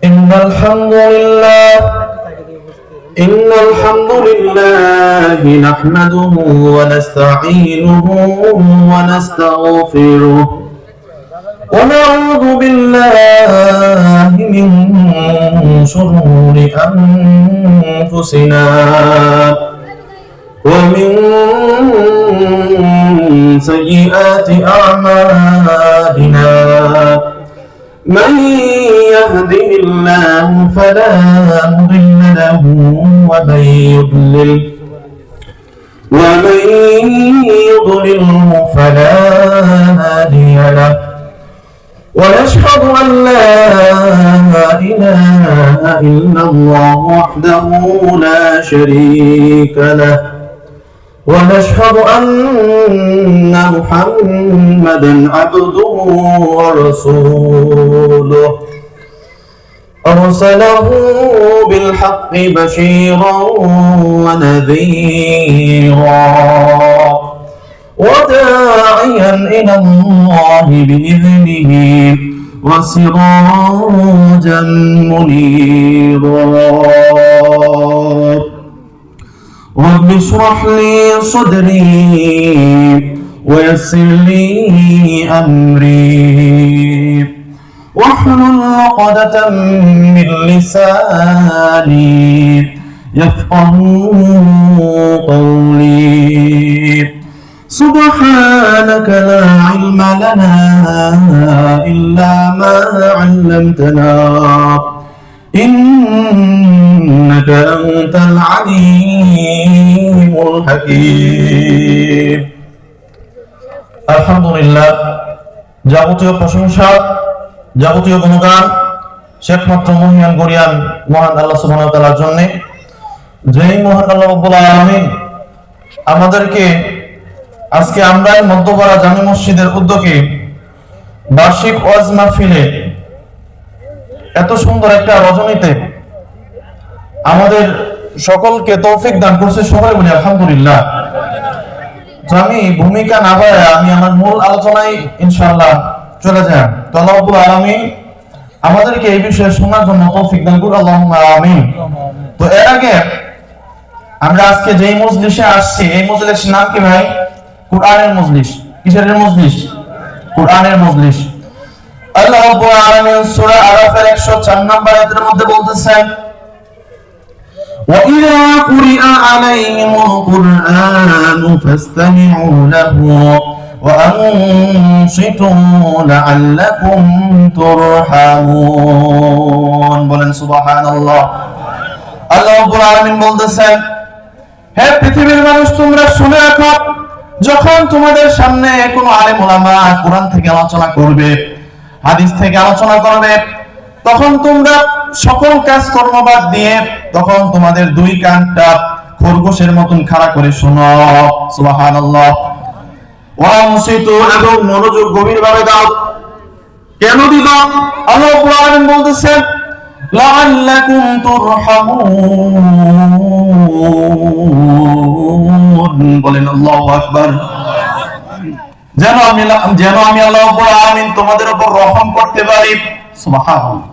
إن الحمد لله نحمده ونستعينه ونستغفره ونعوذ بالله من شرور أنفسنا ومن سيئات أعمالنا من يهده الله فلا مضل له ومن يضلله فلا هادي له ونشهد أن لا إله إلا الله وحده لا شريك له ونشهد أن محمدا عبده ورسوله أرسله بالحق بشيرا ونذيرا وداعيا إلى الله بإذنه وسراجا منيرا رب اشرح لي صدري ويسر لي أمري واحلل عقدة من لساني يفقه قولي سبحانك لا علم لنا إلا ما علمتنا إنك أنت العليم الحكيم الحمد لله যাবতীয় প্রশংসা যাবতীয় গুণগান একমাত্র মহিয়ান গরিয়ান মহান আল্লাহ সুবহানাহু ওয়া তাআলার জন্য, যেই মহান আল্লাহ রাব্বুল আলামিন আমাদেরকে আজকে আমরা মধ্যপাড়া জামে মসজিদের উদ্যোগে বার্ষিক ওয়াজ মাহফিলে এত সুন্দর একটা রজনীতে আমাদের সকলকে তৌফিক দান করছে। সবাই বলি আলহামদুলিল্লাহ। তো আমি ভূমিকা না বাড়ায় আমি আমার মূল আলোচনায় ইনশাআল্লাহ চলে যাই। তো আল্লাহ রাব্বুল আলামিন আমাদেরকে এই বিষয়ে শোনার জন্য তৌফিক দান করুন, আল্লাহুম্মা আমিন। তো এর আগে আমরা আজকে যেই মজলিসে আসছি, এই মজলিসের নাম কি ভাই? কুরআনের মজলিস। কিসের মজলিস? কুরআনের মজলিস। আল্লাহ রাব্বুল আলামিন সূরা আরাফের 104 নম্বর আয়াতের মধ্যে বলতেছেন, وَإِذَا قُرِئَ عَلَيْهِمُ الْقُرْآنُ فَاسْتَمِعُوا لَهُ وَأَنصِتُوا لَعَلَّكُمْ تُرْحَمُونَ। বলেন সুবহানাল্লাহ। আল্লাহ রাব্বুল আলামিন বলতেছেন, হে পৃথিবীর মানুষ, তোমরা শুনে রাখো, যখন তোমাদের সামনে কোনো আলেম ওলামা কোরআন থেকে আলোচনা করবে, হাদিস থেকে আলোচনা করবে, তখন তোমরা সকল কাজ কর্ম বাদ দিয়ে তখন তোমাদের দুই কানটা খরগোশের মতন খাড়া করে শোনো। সুবহানাল্লাহ। ওয়া মুসিতু, এবং মনোযোগ গভীরভাবে দাও। কেন দিল? আল্লাহ রাব্বুল আলামিন বলতেছেন, লাআল্লাকুম তুরহামুন। বলেন আল্লাহু আকবার। যেন আমি আল্লাহ রাব্বুল আলামিন তোমাদের উপর রহম করতে পারি। সুবহানাল্লাহ।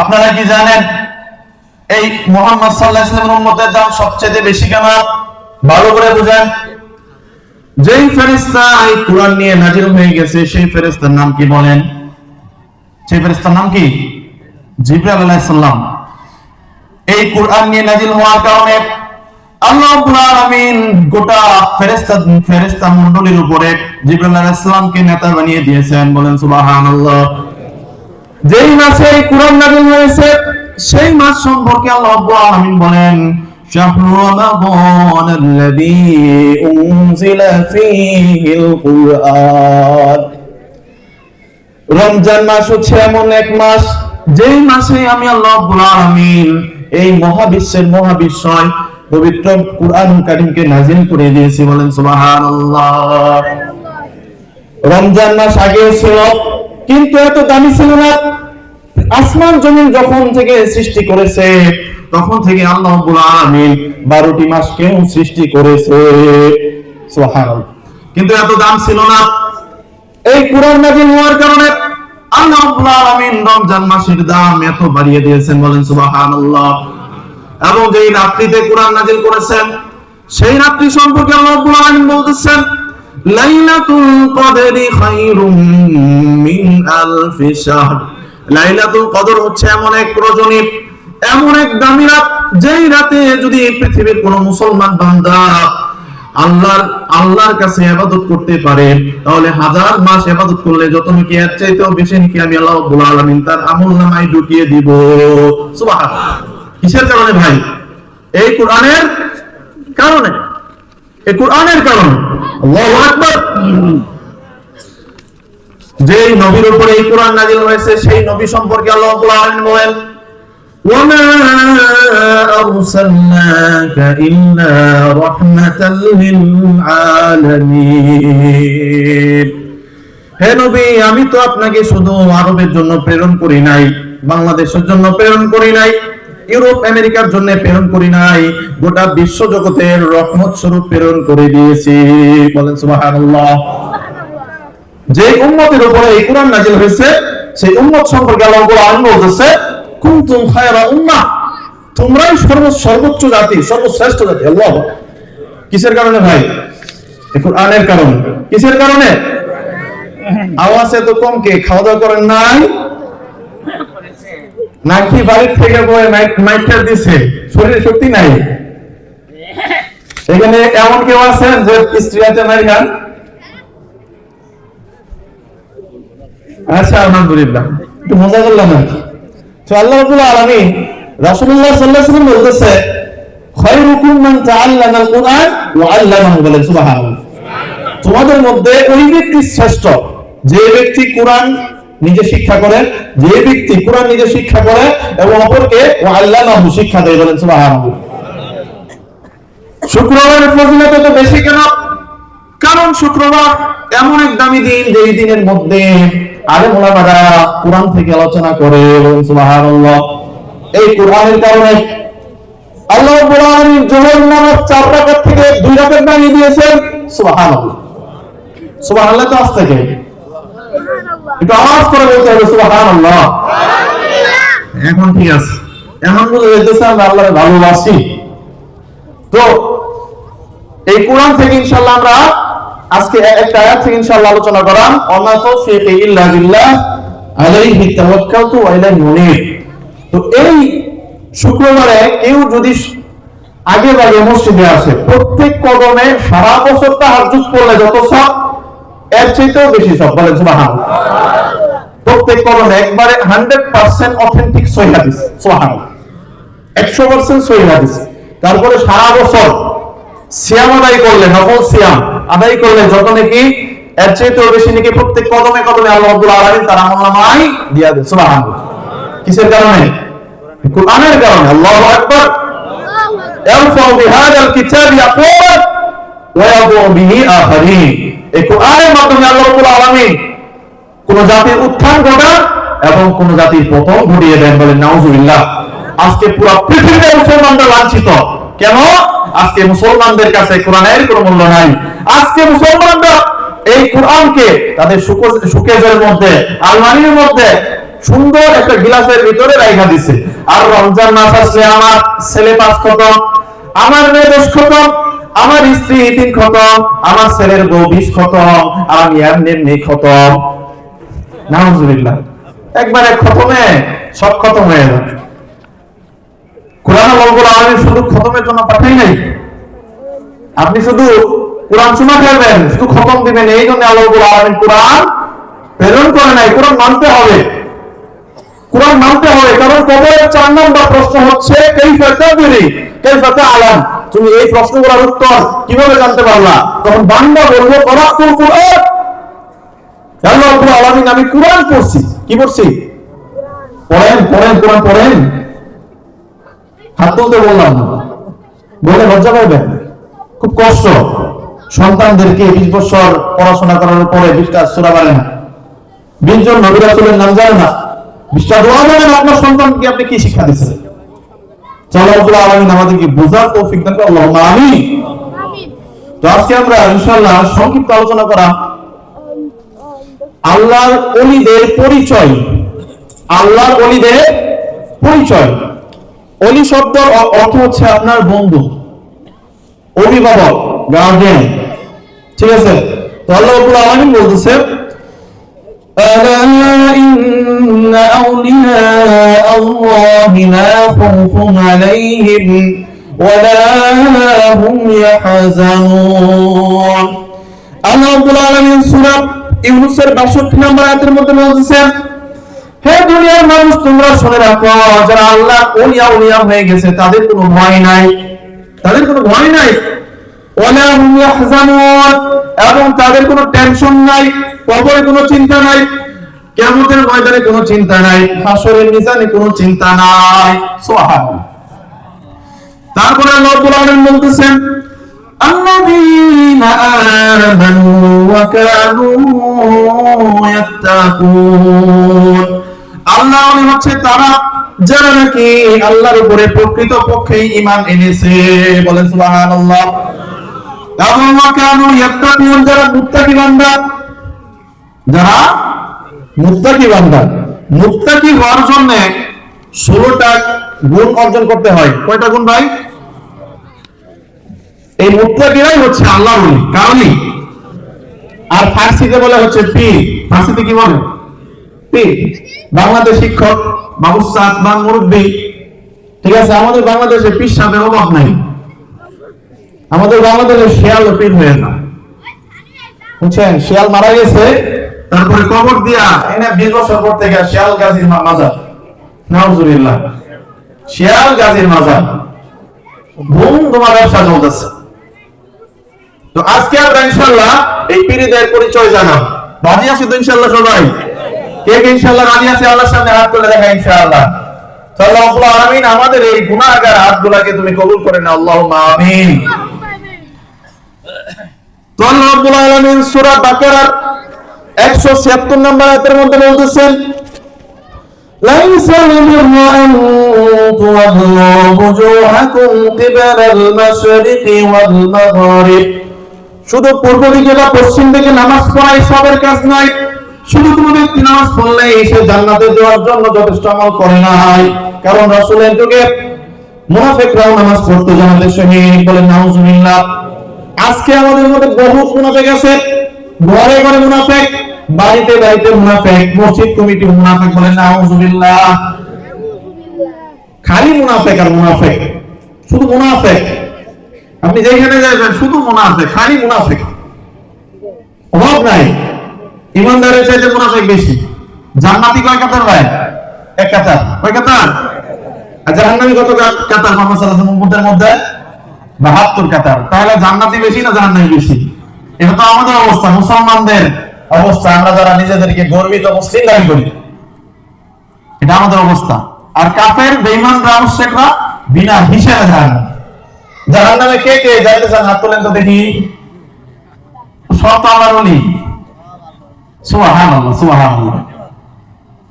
আপনারা কি জানেন এই মুহাম্মদ সাল্লাল্লাহু আলাইহি ওয়াসাল্লামের উম্মতের দাম সবচেয়ে বেশি কেন? ভালো করে বুঝেন। যেই ফেরেশতা এই কুরআন নিয়ে নাজিল হয়ে গেছে, সেই ফেরেশতার নাম কি বলেন? সেই ফেরেশতার নাম কি? জিবরাইল আলাইহিস সালাম। এই কুরআন নিয়ে নাজিল হওয়ার কারণে আল্লাহ রাব্বুল আলামিন গোটা ফেরেশতা মণ্ডলীর উপরে জিবরাইল আলাইহিস সালামকে নেতা বানিয়ে দিয়েছেন। বলেন সুবহানাল্লাহ। যেই মাসে এই কুরআন নাযিল হয়েছে, সেই মাস সম্পর্কে আল্লাহ রাব্বুল আলামিন বলেন, শাহরু রমাদানাল্লাযী উনজিলা ফীহিল কুরআন। রমজান মাস হচ্ছে এমন এক মাস, যেই মাসে আমি আল্লাহ রাব্বুল আলামিন এই মহাবিশ্বের মহাবিশ্বয় পবিত্র কুরআন কারীমকে নাযিল করে দিয়েছি। বলেন সুবহানাল্লাহ। রমজান মাস আগে ছিল, কিন্তু এত দামি ছিল না। আসমান জমিন যখন থেকে সৃষ্টি করেছে, তখন থেকে আল্লাহ রাব্বুল আলামিন 12টি মাসকে সৃষ্টি করেছে। সুবহানাল্লাহ। কিন্তু এত দাম ছিল না। এই কুরআন নাযিল হওয়ার কারণে আল্লাহ রাব্বুল আলামিন রমজান মাসের দাম এত বাড়িয়ে দিয়েছেন, বলেন সুবহানাল্লাহ। এবং যেই রাত্রিতে কোরআন নাযিল করেছেন সেই রাত্রি সম্পর্কে আল্লাহ রাব্বুল আলামিন বলতেছেন, লাইলাতুল কদরি খায়রুম মিন আলফি শাহর। লাইলাতুল কদর হচ্ছে এমন এক রজনী, এমন এক দামি রাত, যেই রাতে যদি পৃথিবীর কোন মুসলমান বান্দা আল্লাহর কাছে ইবাদত করতে পারে, তাহলে হাজার মাস ইবাদত করলে যত নাকি এর চাইতেও বেশি নাকি আমি আল্লাহ রাব্বুল আলামিন তার আমলনামায় ঢুকিয়ে দিব। সুবহানাল্লাহ। কিসের কারণে ভাই? এই কোরআনের কারণে, এই কোরআনের কারণে। আল্লাহু আকবার। যেই নবীর উপরে এই কোরআন নাযিল হয়েছে সেই নবী সম্পর্কে আল্লাহ রাব্বুল আলামিন বলেন, ওয়ামা আরসালনাকা ইল্লা রাহমাতাল লিল আলামিন। হে নবী, আমি তো আপনাকে শুধু আরবের জন্য প্রেরণ করি নাই, বাংলাদেশের জন্য প্রেরণ করি নাই, ইউরোপ আমেরিকার জন্য প্রেরণ করি নাই, গোটা বিশ্ব জগতের রহমত স্বরূপ প্রেরণ করে দিয়েছি, বলেন সুবহানাল্লাহ। যে উম্মতের উপরে এই কোরআন নাযিল হয়েছে সেই উম্মত সম্পর্কে আল্লাহ রাব্বুল আলামিন বলতেছে, কুনতুম খায়রা উম্মাহ, তোমরাই সর্বোচ্চ জাতি, সর্বশ্রেষ্ঠ জাতি। আল্লাহ। কিসের কারণে ভাই? এই কোরআনের কারণে। কিসের কারণে? আওয়াজ এত কম কে? খাওয়া দাওয়া করেন নাই নাকি বাড়ির থেকে বয়ে মাইকটা দিছে? শরীরে শক্তি নাই? এখানে এমন কেউ আছেন যে স্ত্রী আছে নাই গান? আচ্ছা, আলহামদুলিল্লাহ, একটু মজা করলাম আর কি। তো আল্লাহ রাব্বুল আলামিন রাসূলুল্লাহ সাল্লাল্লাহু আলাইহি ওয়াসাল্লাম বলতেছে, খায়রুকুম মান তাআল্লামাল কুরআন ওয়া আল্লামাহু, বলেন সুবহানাল্লাহ। তোমাদের মধ্যে ওই ব্যক্তি শ্রেষ্ঠ যে ব্যক্তি কোরআন নিজে শিক্ষা করে, যে ব্যক্তি কোরআন নিজে শিক্ষা করে এবং অপরকে ওয়া আল্লামাহু শিক্ষা দেয়, বলেন সুবহানাল্লাহ। শুক্রবারের ফজিলত তো বেশি কেন? কারণ শুক্রবার এমন এক দামি দিন, যে দিনের মধ্যে আলেম ওলামারা কোরআন থেকে আলোচনা করে, বলেন সুবহানাল্লাহ। এই কোরআনের কারণে আল্লাহ রাব্বুল আলামিন যোহর নামাজ 4 রাকাত থেকে 2 রাকাত বানিয়ে দিয়েছেন। সুবহানাল্লাহ। সুবহানাল্লাহ তো আস্তে থেকে একটু আওয়াজ করে বলতে হবে সুবহানাল্লাহ। এখন ঠিক আছে, এখন বলে বলতেছে আমরা আল্লাহকে ভালোবাসি। তো এই কোরআন থেকে ইনশাআল্লাহ আমরা আজকে একটা আয়াত থেকে ইনশাআল্লাহ আলোচনা করাম, ওমা তাওফীকি ইল্লা বিল্লাহ আলাইহি তাওয়াক্কালতু ওয়া ইলাইহি মুনীব। তো এই শুক্রবারে কেউ যদি আগে ভাগে মসজিদে আসে, প্রত্যেক কদমে সারা বছর তাহাজ্জুদ পড়লে যত সওয়াব, এর চাইতেও বেশি সওয়াব, বলেন সুবহানাল্লাহ। প্রত্যেক কদমে একবারে 100% অথেন্টিক সহিহ হাদিস, সুবহানাল্লাহ, 100% সহিহ হাদিস। তারপরে সারা বছর সিয়াম আদায় করলে, নফল সিয়াম আদায় করলে যত নাকি, এর চাইতেও বেশি নাকি প্রত্যেক কদমে কদমে আল্লাহ রাব্বুল আলামিন তার আমলনামায় দিয়া দেন, সুবহানাল্লাহ। কিসের কারণে? কোরআনের কারণে। আল্লাহু আকবার। ইয়ারফাউ বিহাদাল কিতাবি আকওয়ামান ওয়া ইয়াদউ বিহি আখারিন। এই কোরআনের মাধ্যমে আল্লাহ রাব্বুল আলামিন কোন জাতির উত্থান ঘটান এবং কোন জাতির পতন ঘটিয়ে দেন, বলেন নাউজুবিল্লাহ। আজকে পুরো পৃথিবীতে মুসলমানরা লাঞ্ছিত। কেন? আজকে মুসলমানদের কাছে কোরআনের কোনো মূল্য নাই। আজকে মুসলমানরা এই কোরআনকে তাদের সুকেজের মধ্যে, আলমারির মধ্যে সুন্দর একটা গিলাসের ভিতরে রাখা দিছে। আর রমজান মাস আসলে আমার ছেলে 5 খতম, আমার মেয়ে 10 খতম, আমার স্ত্রী 3 খতম, আমার ছেলের বউ 20 খতম, আমি এমনি খতম। নাউজুবিল্লাহ। একবারে খতমে সব খতম হয়ে যাবে। কোরআন রাব্বুল আলামিন শুধু খতমের জন্য পাঠাই নাই। আপনি শুধু কোরআন শোনা করবেন, শুধু খতম দিবেন, এই জন্য আল্লাহ রাব্বুল আলামিন কোরআন প্রেরণ করে নাই। কোরআন মানতে হবে, কোরআন মানতে হবে। কারণ কবরের 4 নম্বর প্রশ্ন হচ্ছে কাইফা তাদরি কাইফা তাআলাম, তুমি এই প্রশ্নগুলোর উত্তর কিভাবে জানতে পারলা? তখন বান্দা বলবে করাতুল কোরআন, আল্লাহ রাব্বুল আলামিন আমি কোরআন পড়ছি। কি পড়ছি? পড়েন পড়েন, কোরআন পড়েন। হাত তুলতে বললাম না, বলে লজ্জা পাইবেন। খুব কষ্ট সন্তানদেরকে 20 বছর পড়াশোনা করার পরে 20টা সূরা পারে না, 20 জন নবী রাসূলের নাম জানে না, 20টা দোয়া বলেন। আপনার সন্তানকে আপনি কি শিক্ষা দিচ্ছেন? আল্লাহ রাব্বুল আলামিন আমাদেরকে বোঝার তৌফিক দান করুন, আল্লাহুম্মা আমিন। তো আজকে আমরা ইনশাআল্লাহ সংক্ষিপ্ত আলোচনা করা আল্লাহর ওলিদের পরিচয়, আল্লাহর ওলিদের পরিচয়। ওলি শব্দের অর্থ হচ্ছে আপনার বন্ধু, অভিভাবক, গার্ডিয়ান। ঠিক আছে? তো আল্লাহ রাব্বুল আলামিন বলতেছে ألا إن أولياء الله لا خوف عليهم ولا هم يحزنون। আল্লাহ রাব্বুল আলামিন সূরা ইউনূসের 62 নম্বর আয়াতের মধ্যে বলছেন, হে দুনিয়ার মানুষ তোমরা শুনে রাখো, যারা আল্লাহর ওলিয়া হয়ে গেছে তাদের কোনো ভয় নাই, তাদের কোনো ভয় নাই। ওয়ালা হুম ইয়াহজানুন, এবং তাদের কোনো টেনশন নাই, কবরে কোনো চিন্তা নাই, কিয়ামতের ময়দানে কোনো চিন্তা নাই, হাসরের মিজানে কোনো চিন্তা নাই। সুবহানাল্লাহ। তারপরে আল্লাহ রাব্বুল আলামিন বলতেছেন আল্লাযীনা আমানু ওয়া কানু ইয়াত্তাকুন। আল্লাহ হচ্ছে তারা যারা নাকি আল্লাহর উপরে প্রকৃত পক্ষে ঈমান এনেছে, বলেন সুবহানাল্লাহ। এবং ওয়া কানু ইয়াত্তাকুন, যারা মুত্তাকি বান্দা, যারা মুত্তাকি বান্দা। মুত্তাকি হওয়ার জন্য 16টা গুণ অর্জন করতে হয়। কয়টা গুণ ভাই? এই মুত্তাকিরাই হচ্ছে আল্লাহর ওলি, কারণই। আর ফার্সিতে বলে হচ্ছে পীর। ফার্সিতে কি বলে? পীর। বাংলাদেশ শিক্ষক, মাবুসাত বা মুরব্বি। ঠিক আছে? আমাদের বাংলাদেশে পীর সাহেবের অভাব নাই। আমাদের বাংলাদেশে শিয়াল ও পীর হয়ে না, বুঝছেন? শিয়াল মারা গেছে, তারপরে কবর দিয়া এনে 20 বছর পর থেকে শিয়াল গাজীর মাজার, নাউজুবিল্লাহ, শিয়াল গাজীর মাজার ধুম তোমার ব্যবসা চলতেছে। তো আজকে আমরা ইনশাআল্লাহ এই পীরদের পরিচয় জানাব। রাজি আছি তো ইনশাআল্লাহ সবাই? কে কে ইনশাআল্লাহ রাজি আছে? আল্লাহর সামনে হাত তুলে দেখা ইনশাআল্লাহ। আল্লাহ রাব্বুল আলামিন আমাদের এই গুনাহগার হাতগুলোকে তুমি কবুল করে নাও, আল্লাহুম্মা আমিন। তো আল্লাহ রাব্বুল আলামিন সূরা বাকারার 176 নম্বর আয়াতের মধ্যে বলতেছেন লাইসা বিররা আন তুওয়াল্লু বুজুহাকুম কিবালাল মাশরিকি ওয়াল মাগরিব। শুধু পূর্ব দিকে বা পশ্চিম দিকে নামাজ পড়াই সবের কাজ নয়। শুধু কোনো ব্যক্তি নামাজ পড়লেই সে জান্নাতে যাওয়ার জন্য যথেষ্ট আমল করে নাই। কারণ রাসূলের যুগে মুনাফিকরাও নামাজ পড়তো জামাতের সহিত, বলেন নাউজুবিল্লাহ। আজকে আমাদের মধ্যে বহু মুনাফিক আছে, ঘরে ঘরে মুনাফিক, বাড়িতে বাড়িতে মুনাফিক, মসজিদ কমিটি মুনাফিক, বলেন নাউজুবিল্লাহ। খালি মুনাফিক আর মুনাফিক, শুধু মুনাফিক। আপনি যেখানে যাবেন শুধু মুনাফিক, খালি মুনাফিক, অভাব নাই। ইমানদারের চাইতে মুনাফিক বেশি। জান্নাতি কয় কাতার ভাই? এক কাতার। কয় কাতার? আর জাহান্নামী কত কাতার? মুহাম্মদ সাল্লাল্লাহু আলাইহি ওয়াসাল্লামের মধ্যে 72 কাতার। তাহলে জান্নাতি বেশি না জাহান্নামী বেশি? এটা তো আমাদের অবস্থা, মুসলমানদের অবস্থা। আমরা যারা নিজেদেরকে গর্বিত মুসলিম দাবি করি, এটা আমাদের অবস্থা। আর কাফের বেঈমানরা মুশরিকরা বিনা হিসাবে জাহান্নামে। জাহান্নামে কে কে যাইতে চান? হাত তোলেন তো দেখি। সব আল্লাহর ওলি। সুবহানাল্লাহ, সুবহানাল্লাহ।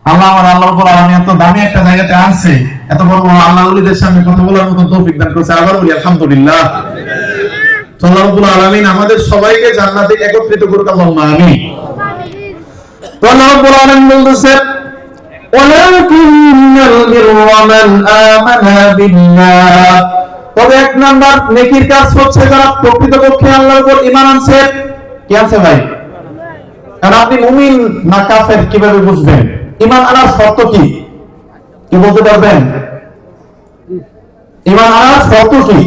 আল্লাহ আমার আল্লাহ রাব্বুল আলামিন এত দামি একটা জায়গাতে আনছে, এত বড় বড় আল্লাহর ওলিদের সামনে কথা বলার মতো তৌফিক দান করেছে। আবার বলি আলহামদুলিল্লাহ। আল্লাহ রাব্বুল আলামিন আমাদের সবাইকে জান্নাতে একত্রিত করুক, আল্লাহুম্মা আমিন। তো আল্লাহ রাব্বুল আলামিন বলতেছে ওয়ালাকিন্নাল বিররা মান আমানা বিল্লাহ। তবে এক নাম্বার নেকির কাজ হচ্ছে যারা প্রকৃতপক্ষে আল্লাহর উপর ঈমান আনছে। কি আছে ভাই? আর আপনি মুমিন না কাফের কিভাবে বুঝবেন? ঈমান আনার শর্ত কি? কি বলতে পারবেন? ঈমান আনার শর্ত কি?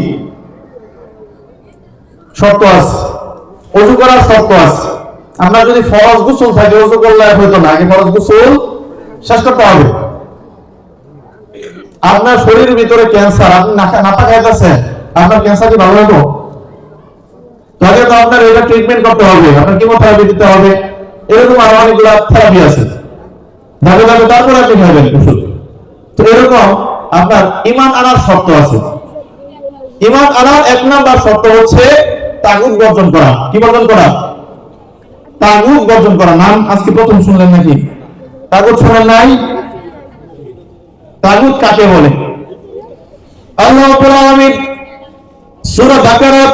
শর্ত আছে, ওযু করার শর্ত আছে। আমরা যদি ফরজ গোসল থাকে, ওযু করলে হয়তো না, আগে ফরজ গোসল শেষ করতে হবে। আপনার শরীরের ভিতরে ক্যান্সার, আপনি নাপা খাইতেছেন, আপনার ক্যান্সার কি ভালো হলো? তাহলে তো আপনার এটা ট্রিটমেন্ট করতে হবে, আপনার কিমোথেরাপি দিতে হবে, এরকম আরো অনেকগুলো থেরাপি আছে। ধাপে ধাপে তারপরে আপনি খাবেন ওষুধ। তো এরকম আপনার ঈমান আনার শর্ত আছে। ঈমান আনার এক নাম্বার শর্ত হচ্ছে তাগুত বর্জন করা। কি বর্জন করা? তাগুত বর্জন করা। নাম আজকে প্রথম শুনলেন নাকি? তাগুত শুনেন নাই? তাগুত কাকে বলে? আল্লাহ রাব্বুল আলামিন সূরা বাকারা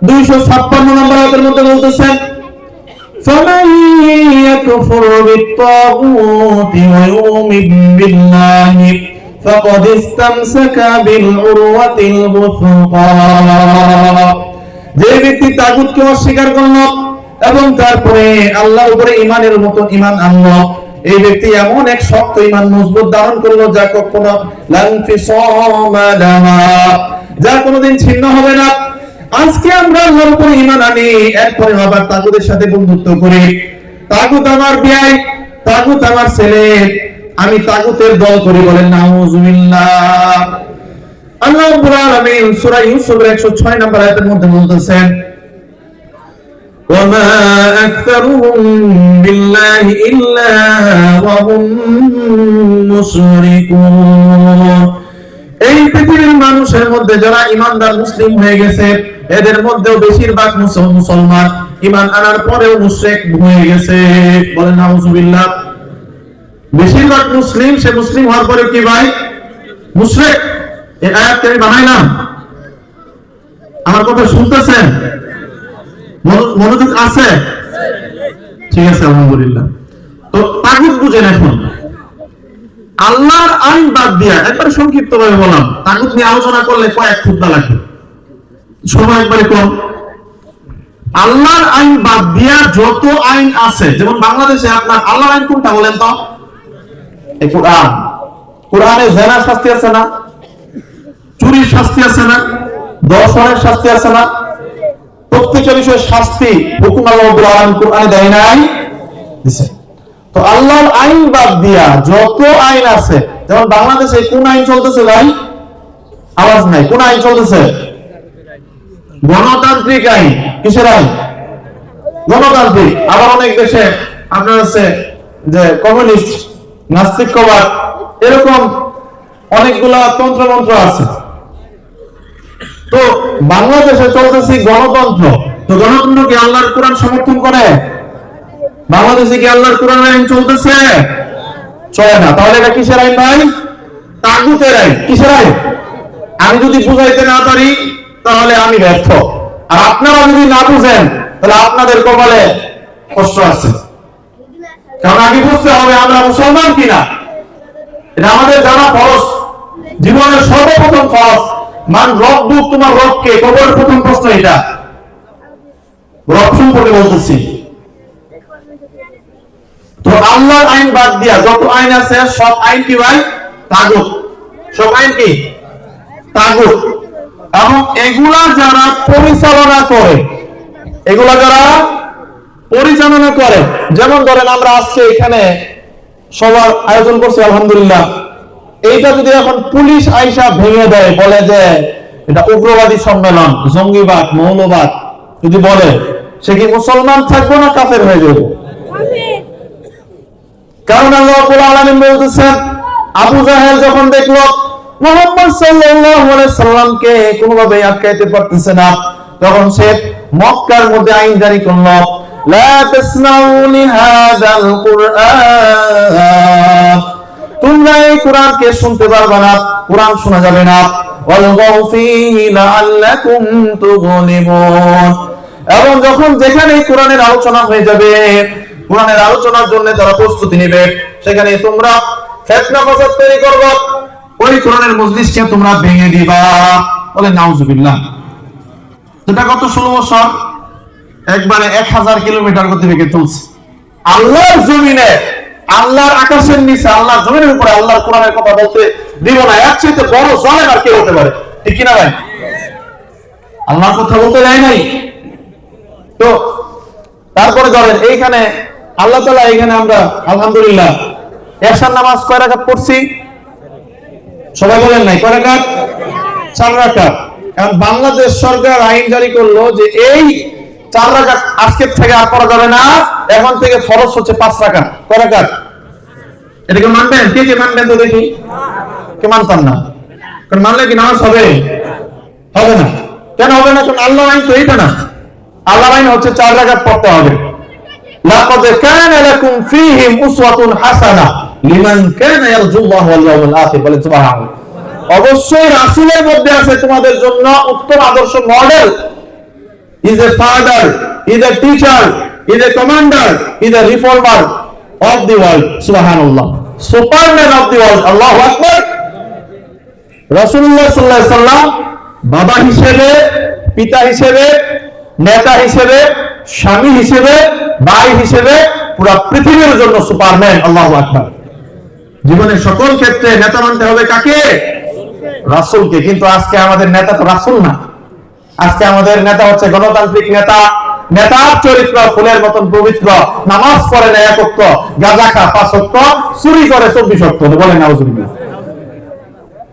256 নম্বর আয়াতের মধ্যে বলতেছেন فمن يكفر بالطاغوت ويؤمن بالله فقد استمسك بالعروة الوثقى যে ব্যক্তি তাগুতকে অস্বীকার করল এবং তারপরে আল্লাহর উপরে ঈমানের মতো ঈমান আনলো, এই ব্যক্তি এমন এক শক্ত ঈমান মজবুত ধারণ করলো যা কখনো লানফিসামা লাহা, যা কোনোদিন ছিন্ন হবে না। আজকে আমরা আল্লাহর উপরে ঈমান আনি, এরপরে আবার তাগুতের সাথে বন্ধুত্ব করি। তাগুত আমার ভাই, তাগুত আমার ছেলে, আমি তাগুতের দল করি, বলেন নাউযুবিল্লাহ। আল্লাহ রাব্বুল আলামিন সূরা ইউসুফের 106 নম্বর আয়াতের মধ্যে বলতেছেন, ওয়ামা আকতারুহুম বিল্লাহি ইল্লা ওয়া হুম মুশরিকুন। এই পৃথিবীর মানুষের মধ্যে যারা ঈমানদার মুসলিম হয়ে গেছে, এদের মধ্যেও বেশিরভাগ মুসলমান ঈমান আনার পরেও মুশরিক হয়ে গেছে, বলেন নাউযুবিল্লাহ। বেশিরভাগ মুসলিম, সে মুসলিম হওয়ার পরে কি ভাই? মুশরিক। এই আয়াতকে আমি বানাইলাম, আমার কথা শুনতেছেন? মনোযোগ আছে? ঠিক আছে, আলহামদুলিল্লাহ। তো তাগুত বুঝেন। এখন আল্লাহর আইন বাদ দিয়া, একবার সংক্ষিপ্ত ভাবে বললাম, তাগুত নিয়ে আলোচনা করলে কয়েক খুতবা লাগবে, সময় একবারে কম। আল্লাহর আইন বাদ দিয়া যত আইন আছে, যেমন বাংলাদেশে আপনার আল্লাহর আইন কোনটা বলেন তো? এই কোরআন। কোরআনে জিনার শাস্তি আছে না? চুরির শাস্তি আছে না? দর্শনের শাস্তি আছে না? প্রত্যেকটা বিষয়ের শাস্তি হুকুম আল্লাহ রাব্বুল আলামিন কোরআনে দেয় নাই? দিয়েছে। তো আল্লাহর আইন বাদ দিয়া যত আইন আছে, যেমন বাংলাদেশে কোন আইন চলতেছে ভাই? আওয়াজ নাই। কোন আইন চলতেছে? গণতান্ত্রিক আইন। কিসের আইন? গণতান্ত্রিক। আবার অনেক দেশে আপনার আছে যে কমিউনিস্ট, নাস্তিকবাদ, এরকম অনেকগুলা তন্ত্রমন্ত্র আছে। তো বাংলাদেশে চলতেছে গণতন্ত্র। তো গণতন্ত্র কি আল্লাহর কোরআন সমর্থন করে? বাংলাদেশে কি আল্লাহর কোরআন আইন চলতেছে? চলে না। তাহলে এটা কিসের আইন ভাই? তাগুতের আইন। কিসের আইন? আমি যদি বুঝাইতে না পারি তাহলে আমি ব্যর্থ, আর আপনারা যদি না বুঝেন তাহলে আপনাদের কপালে কষ্ট আছে। কারণ আগে বুঝতে হবে আমরা মুসলমান কিনা, এটা আমাদের জানা ফরজ, জীবনের সর্বপ্রথম ফরজ। মান রব্বুক, তোমার রবকে? কবরের প্রথম প্রশ্ন এটা। রব সম্পর্কে বলতেছি। তো আল্লাহর আইন বাদ দিয়া যত আইন আছে সব আইন কি ভাই? তাগুত। সব আইন কি? তাগুত। এবং এগুলা যারা পরিচালনা করে, এগুলা যারা পরিচালনা করে, যেমন ধরেন আমরা আজকে এখানে সবার আয়োজন করছি আলহামদুলিল্লাহ, এইটা যদি এখন পুলিশ আইসা ভেঙে দেয়, বলে যে এটা উগ্রবাদী সম্মেলন, জঙ্গিবাদ, মৌলবাদ যদি বলে, সে কি মুসলমান থাকবে না কাফের হয়ে যাবে? কারণ আল্লাহ রাব্বুল আলামিন বলতেছেন, আবু জাহেল যখন দেখলো মুহাম্মদ সাল্লাল্লাহু আলাইহি সাল্লামকে কোনোভাবেই আটকাইতে পারতেছে না, তখন সে মক্কার মধ্যে আইন জারি করলো, লা তাসমাউ লিহাযাল কুরআন, তোমরা এই কোরআনকে শুনতে পারবে না, কোরআন শোনা যাবে না, ওয়ালগাউ ফীহি লাআল্লাকুম তুগলিবুন। এবং যখন যেখানে কোরআনের আলোচনা হয়ে যাবে, কোরআনের আলোচনার জন্য তারা প্রস্তুতি নেবে, সেখানে তোমরা ফিতনা ফাসাদ তৈরি করবে, ওই কোরআনের মজলিসকে তোমরা ভেঙে দিবা, বলে নাউজুবিল্লাহ। এটা কত 16 বছর একবারে 1000 কিলোমিটার গতিবেগে চলছে আল্লাহর জমিনে, আল্লাহর আকাশের নিচে, আল্লাহর জমিনের উপরে আল্লাহর কোরআনের কথা বলতে দিব না। এর চাইতে বড় জালেম আর কে হতে পারে? ঠিক কি না ভাই? আল্লাহর কথা বলতে যায় নাই। তো তারপরে ধরেন এইখানে আল্লাহ তাআলা, এইখানে আমরা আলহামদুলিল্লাহ এশার নামাজ কয় রাকাত পড়ছি? সবাই বলেন নাই, কয় রাকাত? 4 রাকাত। কারণ বাংলাদেশ সরকার আইন জারি করলো যে এই 4 রাকাত আজকের থেকে আর পড়া যাবে না, এখন থেকে ফরজ হচ্ছে 5 রাকাত। কয় রাকাত? এটাকে মানবেন? কে কে মানবেন তো দেখি? কে মানতাম না? কারণ মানলে কি নামাজ হবে? হবে না। কেন হবে না? কারণ আল্লাহর আইন তো এইটা না। আল্লাহর আইন হচ্ছে 4 রাকাত পড়তে হবে। লাকাদ কানা লাকুম ফীহিম উসওয়াতুন হাসানাহ লিমান কানা ইয়ারজুল্লাহ ওয়াল ইয়াউমিল আখির, বলেন সুবহানাল্লাহ। অবশ্যই রাসূলের মধ্যে আছে তোমাদের জন্য উত্তম আদর্শ model. Is a father, is a teacher, is a commander, is a reformer of the world. Subhanallah. Superman of the world. Allahu Akbar. রাসূলুল্লাহ সাল্লাল্লাহু আলাইহি সাল্লাম বাবা হিসেবে, পিতা হিসেবে, নেতা হিসেবে, স্বামী হিসেবে, ভাই হিসেবে পুরো পৃথিবীর জন্য সুপারম্যান। আল্লাহু আকবার। জীবনের সকল ক্ষেত্রে নেতা মানতে হবে কাকে? রাসূলকে। কিন্তু আজকে আমাদের নেতা তো রাসূল না। আজকে আমাদের নেতা হচ্ছে গণতান্ত্রিক নেতা, নেতার চরিত্র ফুলের মতন পবিত্র, নামাজ পড়ে না এক ওয়াক্ত, গাঁজা খা 5 ওয়াক্ত, চুরি করে 24 ওয়াক্ত। বলেন নাউজুবিল্লাহ।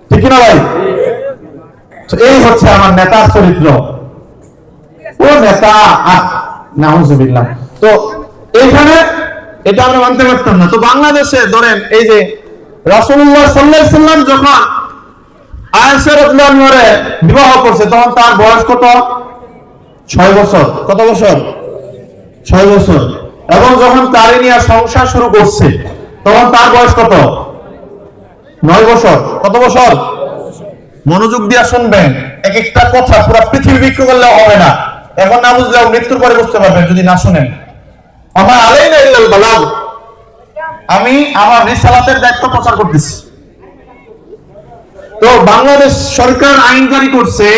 ঠিক কি না ভাই? এই হচ্ছে আমার নেতার চরিত্র। ও নেতা নাউজুবিল্লাহ। তো এইখানে এটা আমরা মানতে পারতাম না। তো বাংলাদেশে ধরেন এই যে রাসূলুল্লাহ সাল্লাল্লাহু আলাইহি সাল্লাম যখন আয়েশা রাদিয়াল্লাহু আনহারে বিবাহ করছে তখন তার বয়স কত? 6 বছর। কত বছর? 6 বছর। এবং যখন তারে নিয়ে সংসার শুরু করছে তখন তার বয়স কত? 9 বছর। কত বছর? মনোযোগ দিয়ে শুনবেন, এক একটা কথা পুরো পৃথিবী বিক্রি করলেও হবে না। এখন না বুঝলেও মৃত্যুর পরে বুঝতে পারবেন যদি না শুনেন। আমার আলাইনা ইল্লাল বালাগ, আমি আমার রিসালাতের দায়িত্ব প্রচার করতেছি। তো বাংলাদেশ সরকার আইন জারি করছে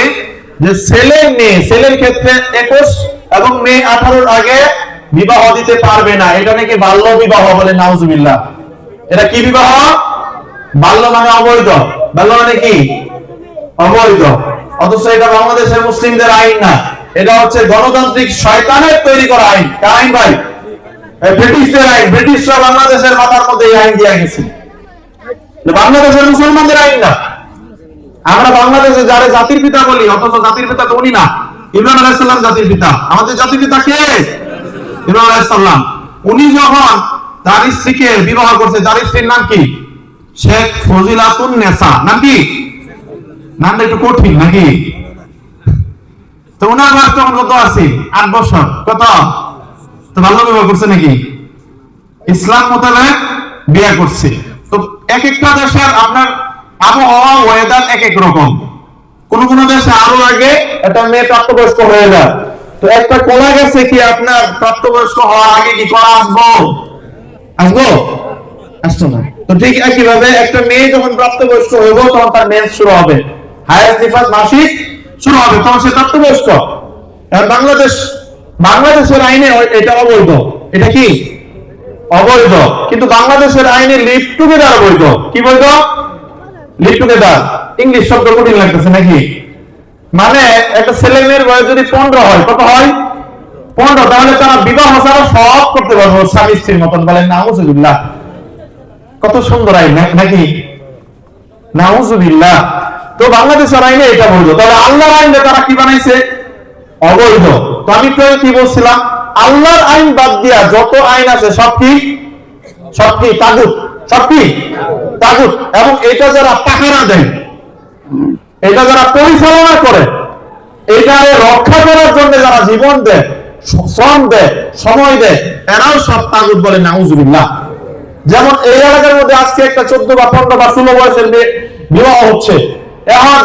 যে ছেলে মেয়ে, ছেলের ক্ষেত্রে 21 এবং মেয়ে 18 আগে বিবাহ দিতে পারবে না। এটা নাকি বাল্য বিবাহ বলে। নাউজুবিল্লাহ। এটা কি বিবাহ? বাল্য মানে অবৈধ। বাল্য মানে কি? অবৈধ। অথচ এটা বাংলাদেশের মুসলিমদের আইন না, এটা হচ্ছে গণতান্ত্রিক শয়তানের তৈরি করা আইন। কার আইন ভাই? ব্রিটিশদের আইন। ব্রিটিশরা বাংলাদেশের মাথার মধ্যে এই আইন দিয়ে গেছে। বাংলাদেশের মুসলমানদের আইন না। আমরা বাংলাদেশে যারা জাতির পিতা বলি, অথচ জাতির পিতা তো উনি না। ইব্রাহিম আলাইহিস সালাম জাতির পিতা। আমাদের জাতির পিতা কে? ইব্রাহিম আলাইহিস সালাম। উনি যখন তার স্ত্রীকে বিবাহ করছে, তার স্ত্রীর নাম কি? শেখ ফজিলাতুন নেসা। নাম কি? নামটা একটু কঠিন নাকি? তো ওনার বয়স তখন কত আছে? 8 বছর। কত? তো বাল্য বিবাহ করছে নাকি? ইসলাম মোতাবেক বিয়ে করছে। তো এক একটা দেশের আপনার আবহাওয়া, ওয়েদার এক এক রকম। কোন কোন দেশে আরো আগে একটা মেয়ে প্রাপ্তবয়স্ক হয়ে যায়। তো একটা কলা গেছে কি আপনার প্রাপ্তবয়স্ক হওয়ার আগে কি কলা আসবো? আসতো না। তো ঠিক একইভাবে একটা মেয়ে যখন প্রাপ্তবয়স্ক হইব তখন তার মেন্স শুরু হবে, হায়ার নিফাস মাসিক শুরু হবে, তখন সে প্রাপ্তবয়স্ক। এখন বাংলাদেশের আইনে এটা অবৈধ। এটা কি? অবৈধ। কিন্তু বাংলাদেশের আইনে লিভ টুগেদার বৈধ। কি বৈধ? Live together. ইংলিশ শব্দ কঠিন লাগতেছে নাকি? মানে একটা ছেলে মেয়ের বয়স যদি 15 হয়, কত হয়? 15, তাহলে তারা বিবাহ ছাড়া সব করতে পারবে স্বামী স্ত্রীর মতন। বলেন নাউজুবিল্লাহ। কত সুন্দর আইন নাকি? নাউজুবিল্লাহ। তো বাংলাদেশের আইনে এটা বৈধ। তাহলে আল্লাহর আইনে তারা কি বানাইছে? অবৈধ। তো আমি কি বলছিলাম? আল্লাহর আইন বাদ দিয়া যত আইন আছে সব কি তাগুত। সব কি তাগুত। এবং এটা যারা পাহারা দেয়, এটা যারা পরিচালনা করে, এটা রক্ষা করার জন্য যারা জীবন দেয়, শ্রম দেয়, সময় দেয়, এরাও সব তাগুত। বলে নাউজুবিল্লাহ। যেমন এই এলাকার মধ্যে আজকে একটা 14 বা 15 বা 16 বয়সের মেয়ে বিবাহ হচ্ছে। এখন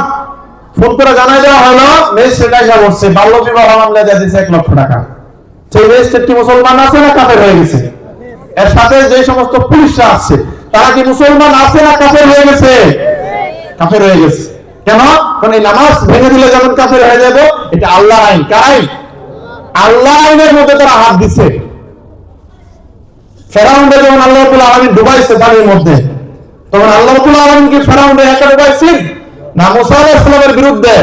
ফোন করে জানাই দেওয়া হলো ম্যাজিস্ট্রেট আইসা বলছে বাল্য বিবাহ মামলা দিয়ে দিয়েছে 1 লক্ষ টাকা। সেই ম্যাজিস্ট্রেট কি মুসলমান আছে না কাফের হয়ে গেছে? এর সাথে যে সমস্ত পুলিশরা আছে তারা কি মুসলমান আছে না কাফের হয়ে গেছে? কাফের হয়ে গেছে। কেন? কারণ এই নামাজ ভেঙে দিলে যেমন কাফের হয়ে যাবে, এটা আল্লাহর আইন। কার আইন? আল্লাহর আইনের মধ্যে তারা হাত দিচ্ছে। ফেরাউনকে যখন আল্লাহ রাব্বুল আলামিন ডুবাইছে পানির মধ্যে, তখন আল্লাহ রাব্বুল আলামিন কি ফেরাউনকে একা ডুবাইছেন না? মুসা আলাইহিস সালামের বিরুদ্ধে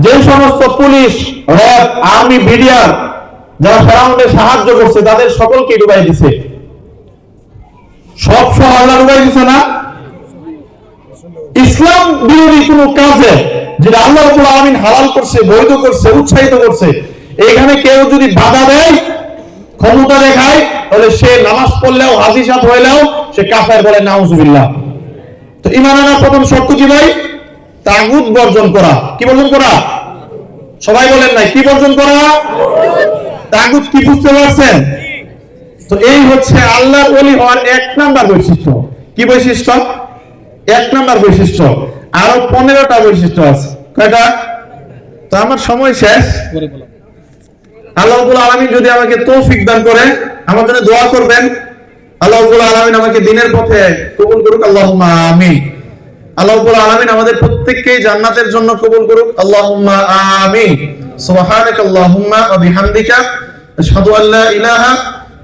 যে সমস্ত পুলিশ, র্যাব, আর্মি, বিডিআর যারা ফেরাউনকে সাহায্য করছে তাদের সকলকে ডুবাই দিছে। সব আল্লাহ ডুবাই দিছে না? ইসলাম বিরোধী কোন কাজে যেটা আল্লাহ রাব্বুল আলামিন হালাল করছে, বৈধ করছে, উৎসাহিত করছে, এখানে কেউ যদি বাধা দেয়, ক্ষমতা দেখায়, তাহলে সে নামাজ পড়লেও, হাজি সাহেব হইলেও সে কাফের। বলে নাউজুবিল্লাহ। তো ঈমান আনার প্রথম শর্ত কি ভাই? তাগুত বর্জন করা। কি বর্জন করা? সবাই বলেন নাই, কি বর্জন করা? তাগুত। কি বুঝতে পারছেন? তো এই হচ্ছে আল্লাহর ওলি হওয়ার 1 নাম্বার বৈশিষ্ট্য। কি বৈশিষ্ট্য? 1 নাম্বার বৈশিষ্ট্য। আরো 15টা বৈশিষ্ট্য আছে। কয়টা? তো আমার সময় শেষ। আল্লাহ রাব্বুল আলামিন যদি আমাকে তৌফিক দান করে, আমার জন্য দোয়া করবেন, আল্লাহ রাব্বুল আলামিন আমাকে দ্বীনের পথে কবুল করুক, আল্লাহুম্মা আমিন। আল্লাহ রাব্বুল আলামিন আমাদের প্রত্যেককে জান্নাতের জন্য কবুল করুক, আল্লাহুম্মা আমিন। সুবহানাকাল্লাহুম্মা ওয়া বিহামদিকা আশহাদু আল লা ইলাহা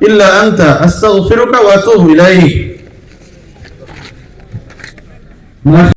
ইল্লা আনতা আস্তাগফিরুকা ওয়া আতুবু ইলাইক।